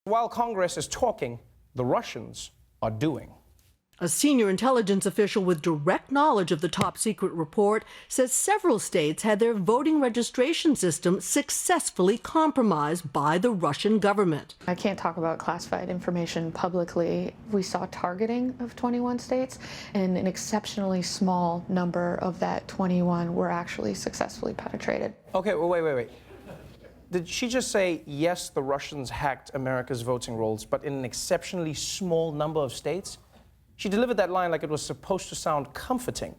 While Congress is talking, the Russians are doing. A senior intelligence official with direct knowledge of the top-secret report says several states had their voting registration system successfully compromised by the Russian government. I can't talk about classified information publicly. We saw targeting of 21 states, and an exceptionally small number of that 21 were actually successfully penetrated. Okay, well, wait. Did she just say, yes, the Russians hacked America's voting rolls, but in an exceptionally small number of states? She delivered that line like it was supposed to sound comforting.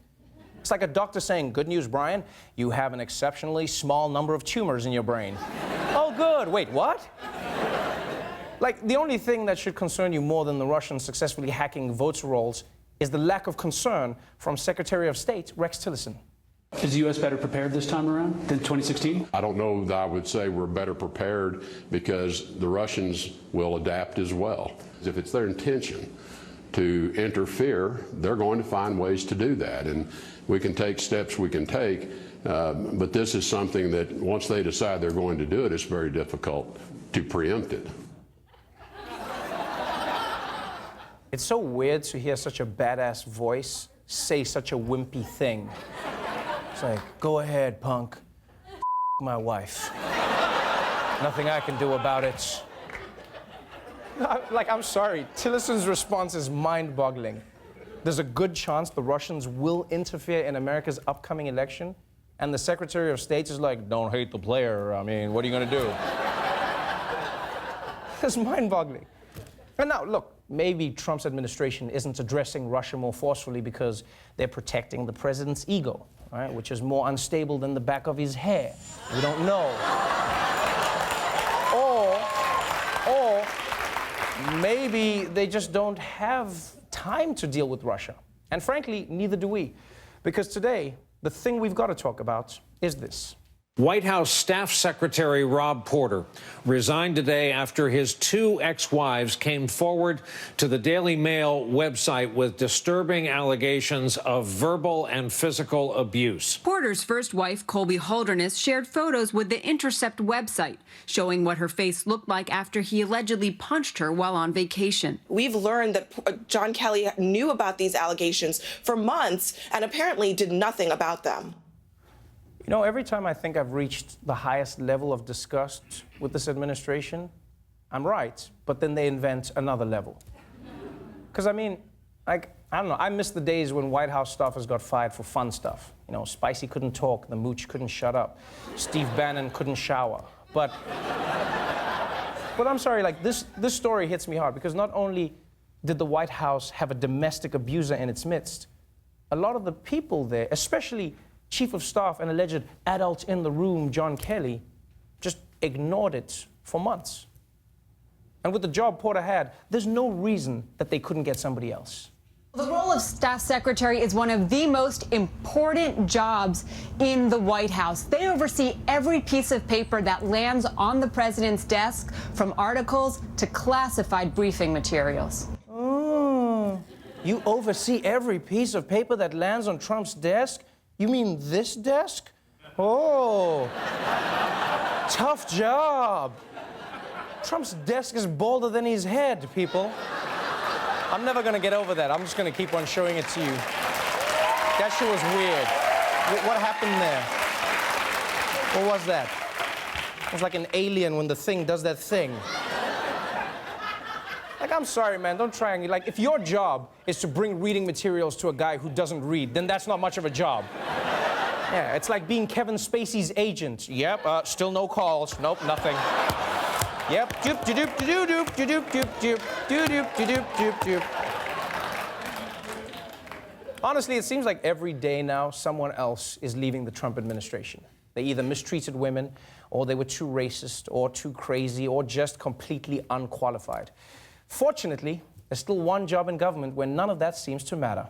It's like a doctor saying, good news, Brian, you have an exceptionally small number of tumors in your brain. Oh, good. Wait, what? Like, the only thing that should concern you more than the Russians successfully hacking votes rolls is the lack of concern from Secretary of State Rex Tillerson. Is the U.S. better prepared this time around than 2016? I don't know that I would say we're better prepared because the Russians will adapt as well. If it's their intention to interfere, they're going to find ways to do that. And we can take steps we can take, but this is something that once they decide they're going to do it, it's very difficult to preempt it. It's so weird to hear such a badass voice say such a wimpy thing. It's like, go ahead, punk. My wife. Nothing I can do about it. Like, I'm sorry, Tillerson's response is mind-boggling. There's a good chance the Russians will interfere in America's upcoming election, and the Secretary of State is like, don't hate the player. I mean, what are you gonna do? It's mind-boggling. And now, look, maybe Trump's administration isn't addressing Russia more forcefully because they're protecting the president's ego, right? Which is more unstable than the back of his hair. We don't know. Or maybe they just don't have time to deal with Russia. And frankly, neither do we. Because today, the thing we've got to talk about is this. White House Staff Secretary Rob Porter resigned today after his two ex-wives came forward to the Daily Mail website with disturbing allegations of verbal and physical abuse. Porter's first wife, Colby Holderness, shared photos with the Intercept website showing what her face looked like after he allegedly punched her while on vacation. We've learned that John Kelly knew about these allegations for months and apparently did nothing about them. You know, every time I think I've reached the highest level of disgust with this administration, I'm right, but then they invent another level. Because, I mean, like, I don't know, I miss the days when White House staffers got fired for fun stuff. You know, Spicy couldn't talk, the Mooch couldn't shut up, Steve Bannon couldn't shower. But I'm sorry, like, this story hits me hard, because not only did the White House have a domestic abuser in its midst, a lot of the people there, especially Chief of Staff and alleged adult in the room, John Kelly, just ignored it for months. And with the job Porter had, there's no reason that they couldn't get somebody else. The role of staff secretary is one of the most important jobs in the White House. They oversee every piece of paper that lands on the president's desk, from articles to classified briefing materials. Oh, you oversee every piece of paper that lands on Trump's desk? You mean this desk? Oh, tough job. Trump's desk is bolder than his head, people. I'm never gonna get over that. I'm just gonna keep on showing it to you. That shit was weird. What happened there? What was that? It was like an alien when the thing does that thing. Like, I'm sorry, man, don't try and, like, if your job is to bring reading materials to a guy who doesn't read, then that's not much of a job. Yeah, it's like being Kevin Spacey's agent. Yep, still no calls. Nope, nothing. Yep, doop, doop, doop, doop, doop, doop, doop, doop, doop, doop, doop. Honestly, it seems like every day now, someone else is leaving the Trump administration. They either mistreated women, or they were too racist, or too crazy, or just completely unqualified. Fortunately, there's still one job in government where none of that seems to matter.